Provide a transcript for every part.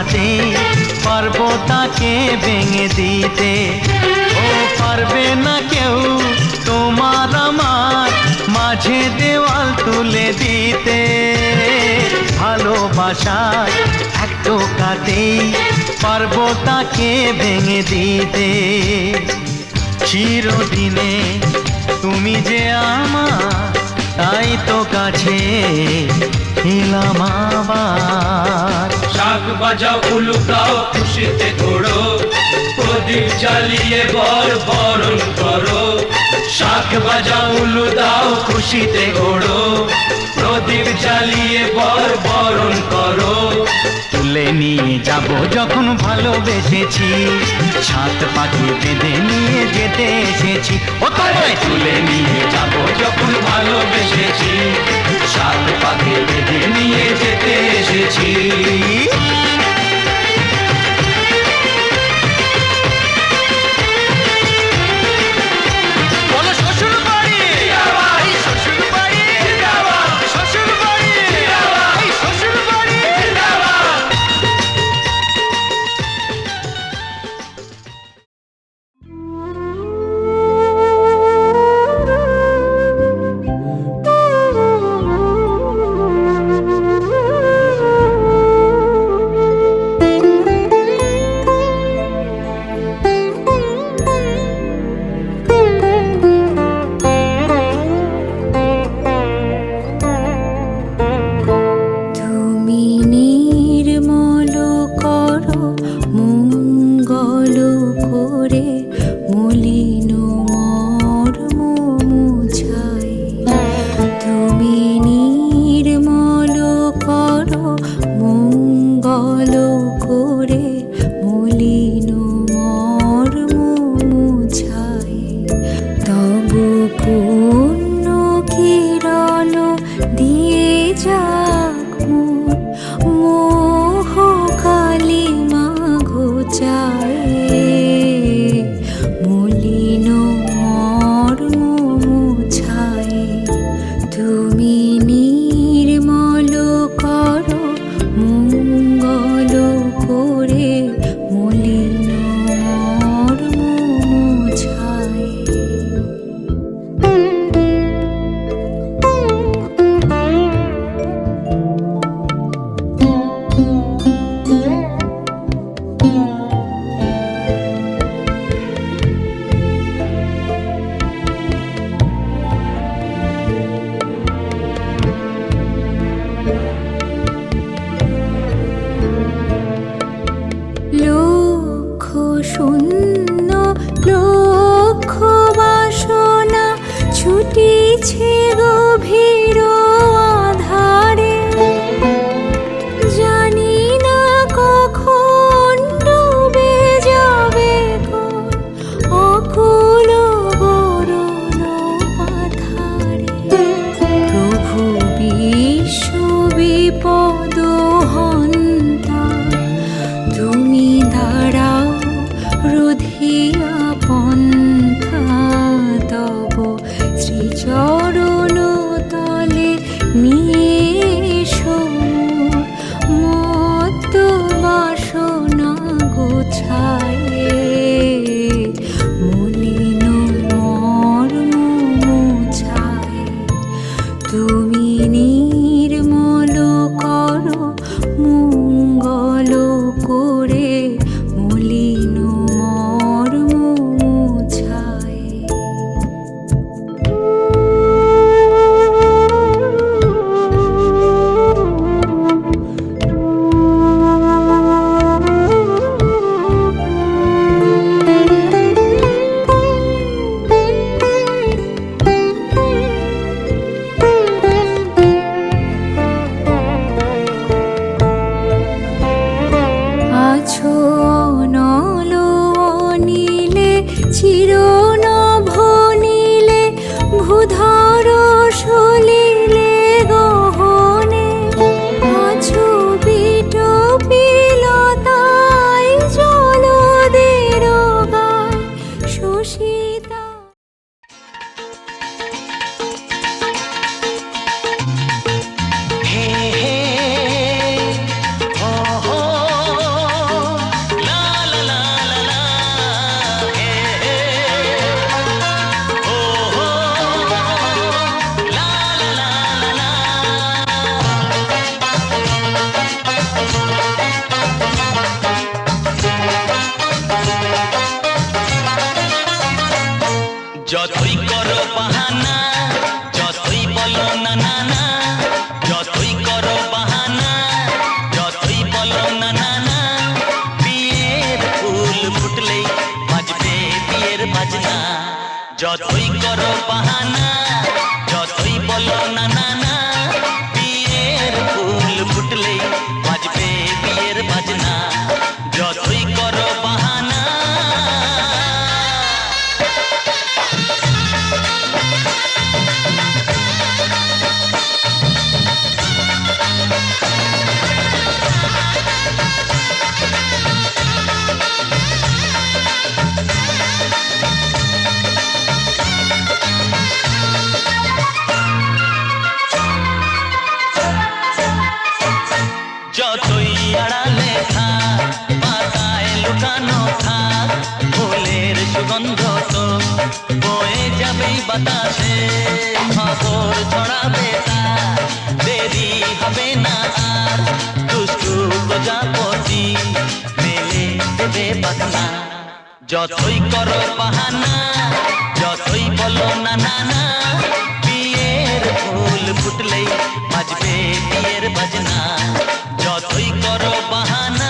কাটে পারবো তাকে ভেঙে দিতে। ও পারবে না কেউ তোমার আমার মাঝে দেওয়াল তুলে দিতে। ভালোবাসায় এক টোকাতেই পারবো তাকে ভেঙে দিতে। চিরদিনে তুমি যে আমার, তাই তো কাছে এলাম আবার। শাক বাজাও উলুকাও খুশিতে ঘোড়ো, প্রদীপ জ্বালিয়ে বরণ করো। শাক বাজাও উলু দাও খুশিতে ঘোড়ো, প্রদীপ জ্বালিয়ে বরণ করো। তুলে নিয়ে যাব যখন ভালোবেসেছি, সাত পাখি বেঁধে নিয়ে যেতে এসেছি। ও তোমায় তুলে নিয়ে যাব যখন ভালোবেসেছি, সাত পাখি বেঁধে নিয়ে যেতে এসেছি। রুধিয়া পন্থা তব শ্রীচরণ যতই করো বাহানা, যতই বলো না না না, যতই করো বাহানা, যতই বলো না না না, বিয়ের ফুল ফুটলেই বাজবে বিয়ের বাজনা। যতই করো বাহানা, যতই বলো না না না, বিয়ের ফুল ফুটলেই বাজবে বিয়ের বাজনা। যতই করো বাহানা। যতই আড়ালে থাক, পাতায় লুকানো থাক, ফুলের সুগন্ধ তো বয়ে যাবেই বাতাসে। খবর ছড়াবে তার, দেরি হবে না আর, দুষ্টু প্রজাপতি মেলে দেবে পাখনা। যতই করো বাহানা, যতই বলো না না না, বিয়ের ফুল ফুটলেই বাজবে বিয়ের বাজনা। যতই করো বাহানা।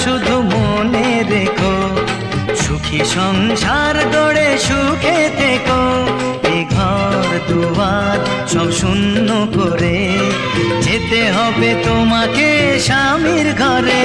শুধু মনে রেখো, সুখী সংসার গড়ে সুখে থেকো। এ ঘর দুয়ার সব শূন্য করে যেতে হবে তোমাকে স্বামীর ঘরে।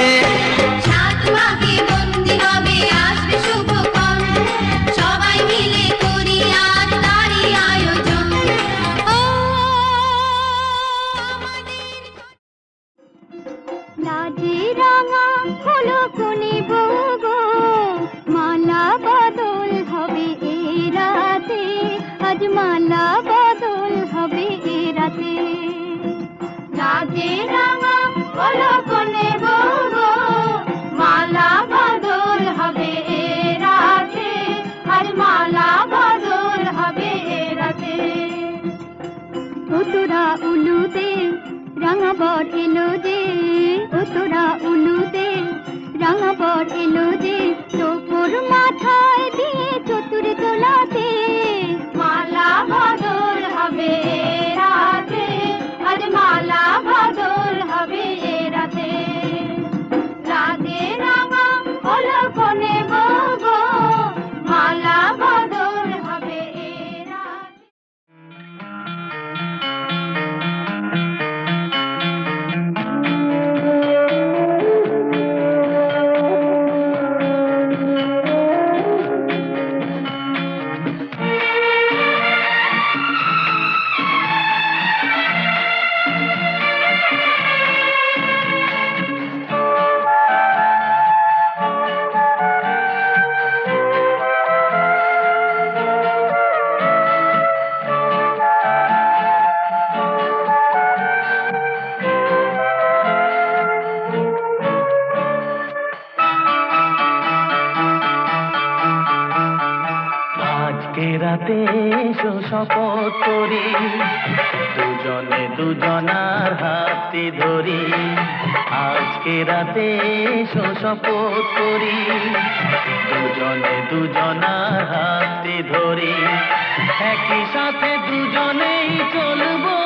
আজ মালা বদল হবে এ রাতে, রাতে রাঙা হলো কোনে বগো, মালা বদল হবে এ রাতে, আজ মালা বদল হবে এ রাতে। তোরা উলুতে রাঙা বর এলো যে, তোরা উলুতে রাঙা বর এলো যে, তোর মাথায় দিয়ে চতুর তোলাতে, মালা বদল হবে রাতে, আজ মালা বদল হবে রাতে। রাতে রাঙা হলো কোনে বগো, মালা বদল হবে রাতে। রাতে এসো শপথ করি, দুজনে দুজনার হাতে ধরি। আজকে রাতে এসো শপথ করি, দুজনে দুজনার হাতে ধরি। একই সাথে দুজনেই চলবো,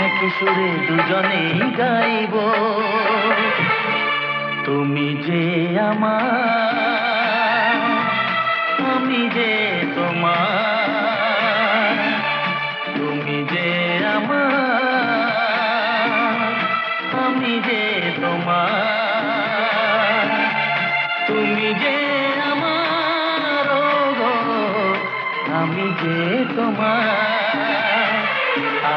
একই সুরে দুজনেই গাইবো। তুমি যে আমার, আমি যে তোমার, তুমি যে আমার, আমি যে তোমার। আমি যে তোমার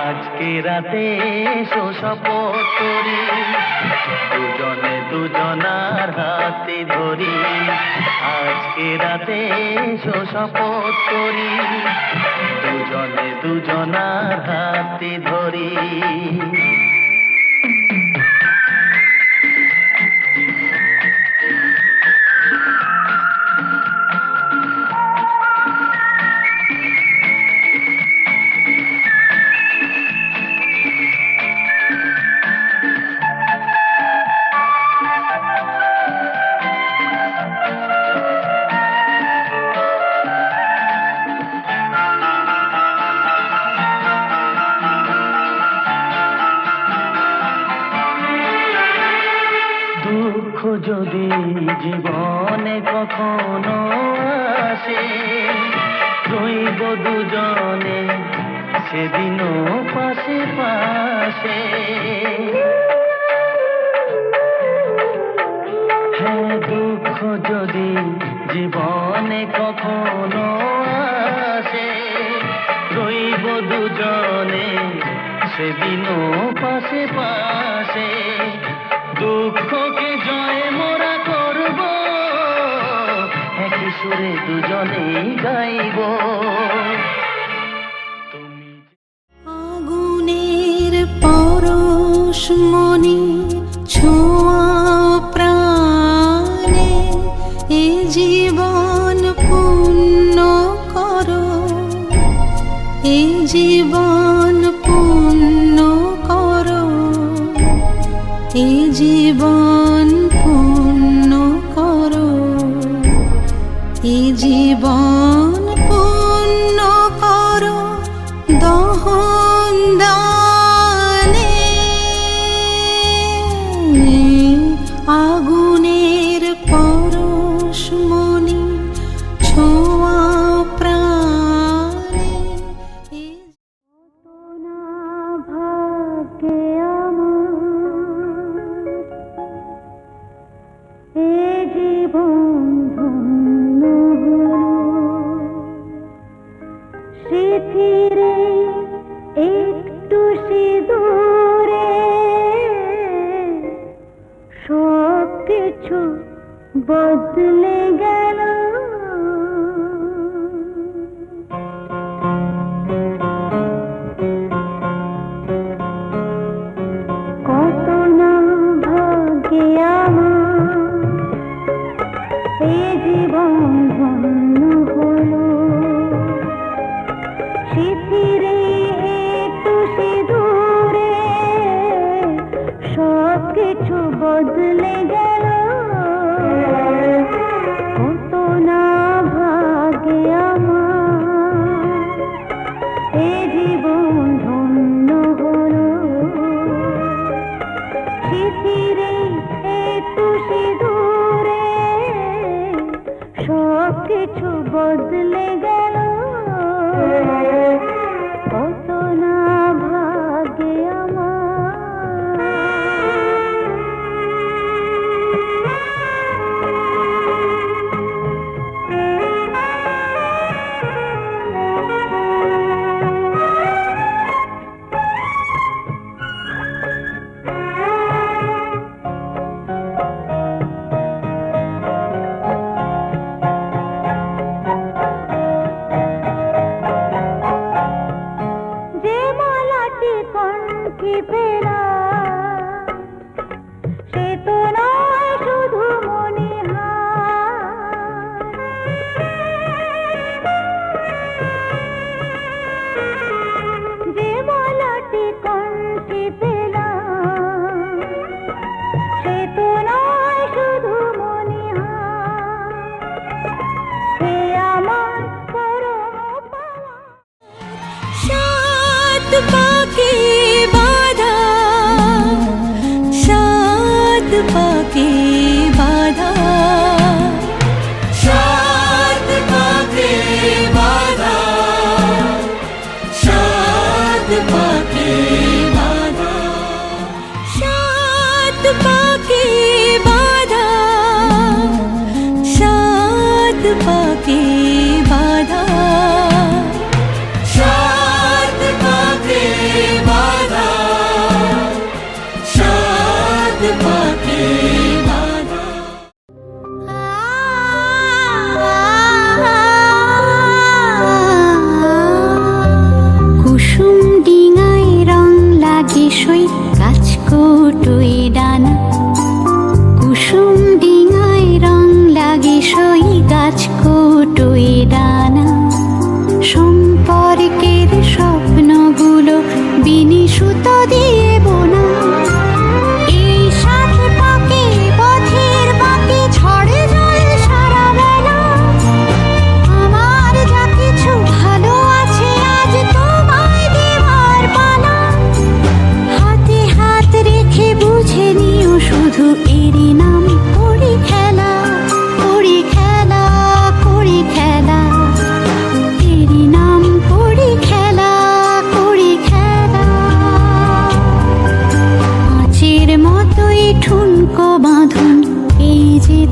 আজকে রাতে এসো শপথ করি দুজনে দুজনার হাতে ধরি আজকে রাতে এসো শপথ করি দুজনে দুজনার হাতে ধরি দুঃখ যদি জীবনে কখনো আসে রইব দুজনে সেদিনও পাশে পাশে হ্যাঁ দুঃখ যদি জীবনে কখনো আসে রইব দুজনে সেদিনও পাশে পাশে দুঃখকে জয় মোরা করব একই সুরে দুজনেই গাইব আগুনের পরশ মনি ছোঁয়া প্রাণে এ জীবন পূর্ণ করো এ জীবন পূর্ণ করো এ জীবন পূর্ণ করো এ জীবন পূর্ণ করো দহন দানে আগুনের পরশ মনি ছোঁয়া প্রাণে কত না ভাগ্যে এ জীবন ধন্য হলো স্মৃতিরে একটু সিঁদুরে সব কিছু বদলে গেল কত না ভাগ্যে আমার এ জীবন ধন্য হলো স্মৃতিরে একটু সিঁদুরে সব কিছু বদলে গেল কত না ভাগ্যে আমার এ জীবন ধন্য হলো স্মৃতিরে একটু সিঁদুরে সব কিছু বদলে গেল কত না ভাগ্যে আমার যে মালাটি কণ্ঠে পেলাম সে তো নয় শুধু মণিহার যে মালাটি কণ্ঠে পেলাম সে তো নয় শুধু মণিহার সে আমার পরম পাওয়া সাত পাকে বাঁধা সাত পাকে বাঁধা সাত পাকে বাঁধা সাত পাকে বাঁধা সাত পাকে বাঁধা সাত পাকে বাঁধা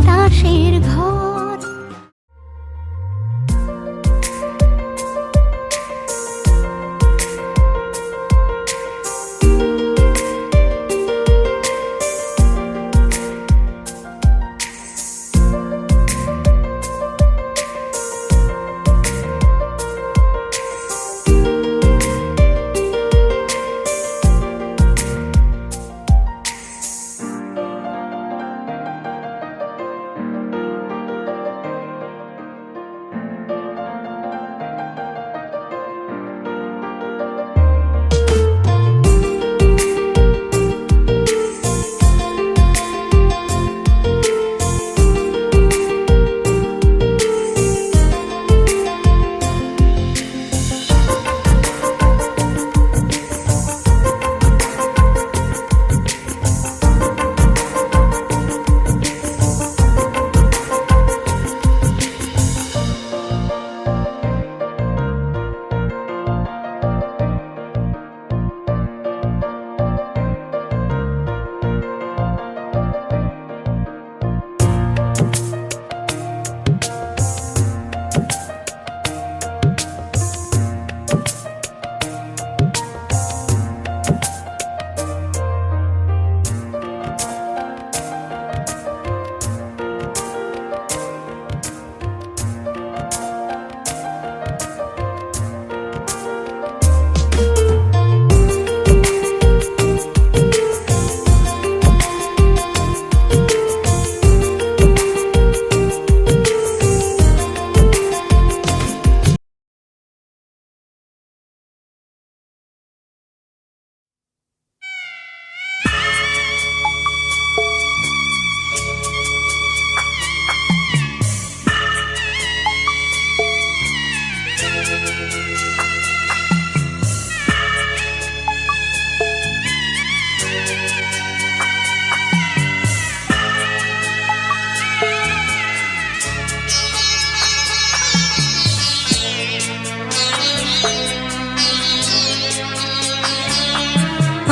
তাসের ঘর।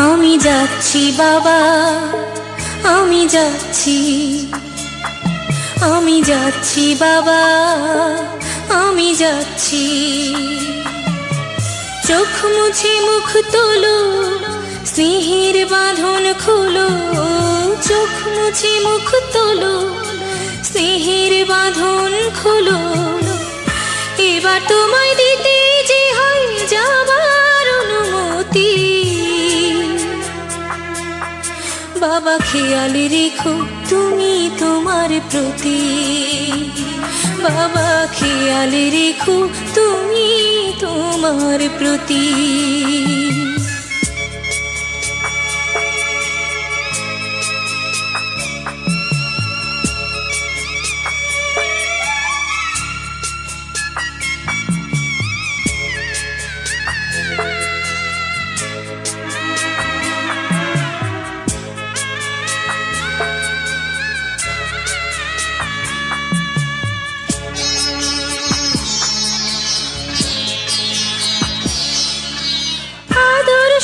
আমি যাচ্ছি বাবা, আমি যাচ্ছি, আমি যাচ্ছি বাবা, আমি যাচ্ছি। চোখ মুছে মুখ তোলো, স্নেহের বাঁধন খোলো। চোখ মুছে মুখ তোলো, স্নেহের বাঁধন খোলো। এবার তোমায় দিতে যে হয় যাবার অনুমতি। বাবা খেয়াল রেখো তুমি তোমার প্রতি। বাবা খেয়াল রেখো তুমি তোমার প্রতি।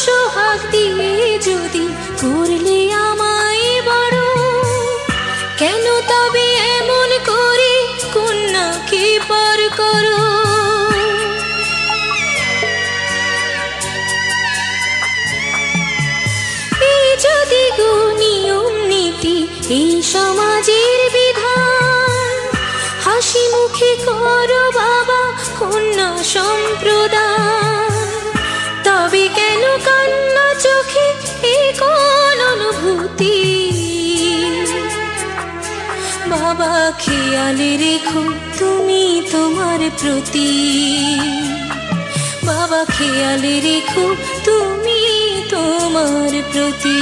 সোহাগ দিয়ে যদি করলে আমায় বড়, কেন তবে এমন করে কন্যাকে পর করো? এই যদি গো নিয়ম নীতি, এই সমাজের বিধান, হাসি মুখে করো বাবা কন্যা সম্প্রদান। তবে কেন কান্না চোখে এ কোন অনুভূতি? বাবা খেয়াল রেখো তুমি তোমার প্রতি। বাবা খেয়াল রেখো তুমি তোমার প্রতি।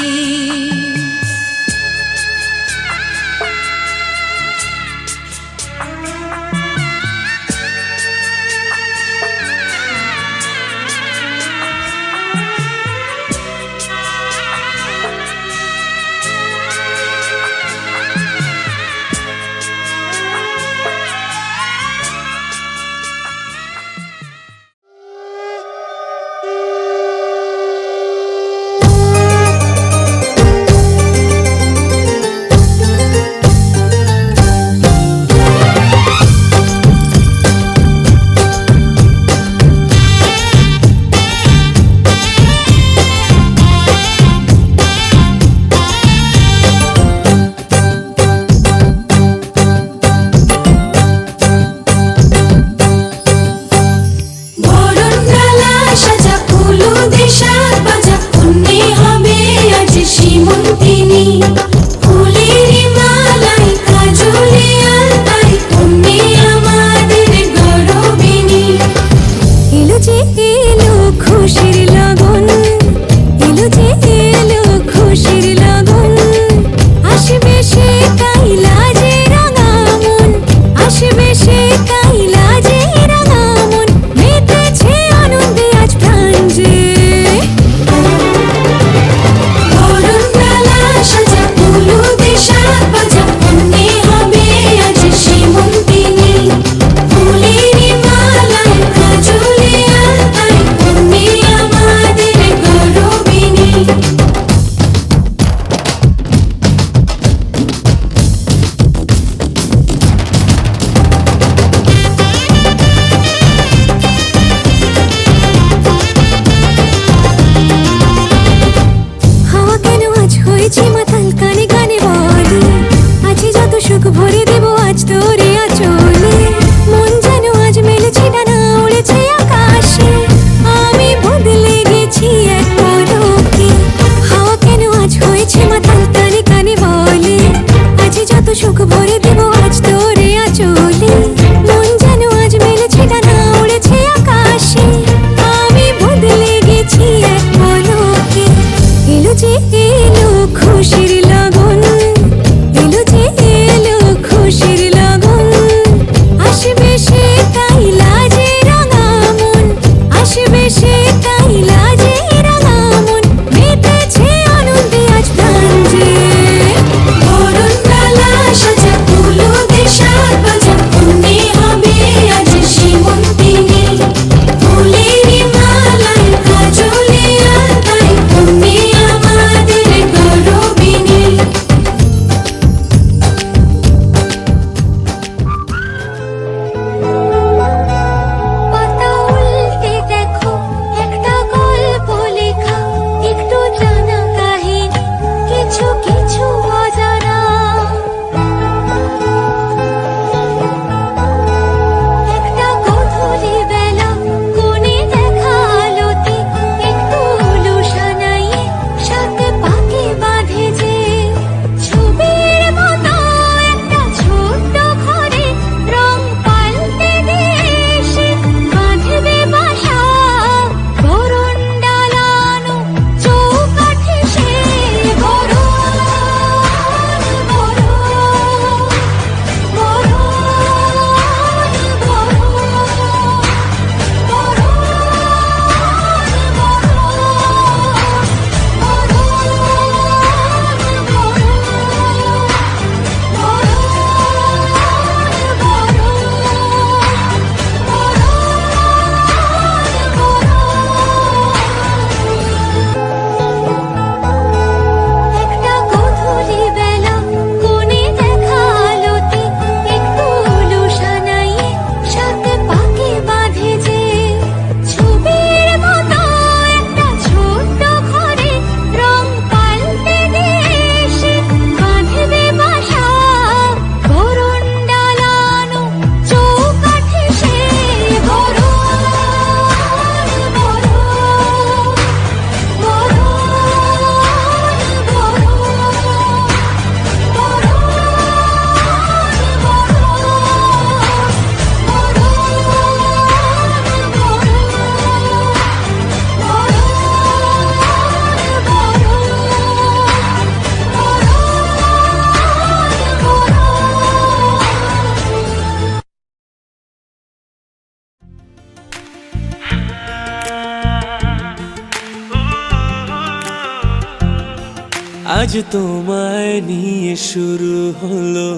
আজ তোমায় নিয়ে শুরু হলো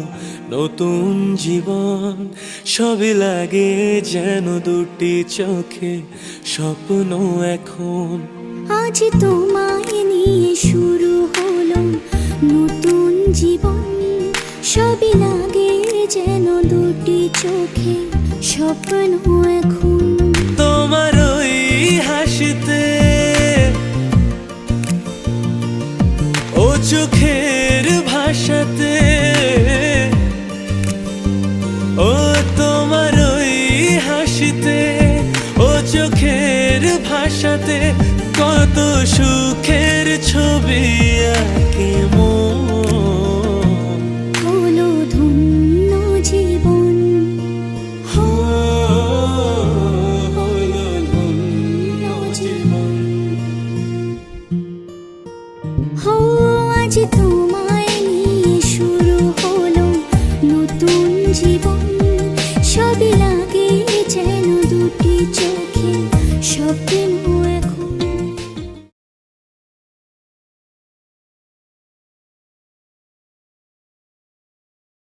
নতুন জীবন, সবই লাগে যেন দুটি চোখে স্বপ্ন এখন। আজ তোমায় নিয়ে শুরু হলো নতুন জীবন, সবই লাগে যেন দুটি চোখে স্বপ্ন এখন। তোমার ওই হাসিতে, ও চোখের ভাষাতে, ও তোমার ওই হাসিতে, ও চোখের ভাষাতে কত সুখের ছবি আঁকে মন। হলো ধন্য জীবন, হলো ধন্য জীবন। হো আজ তোমায়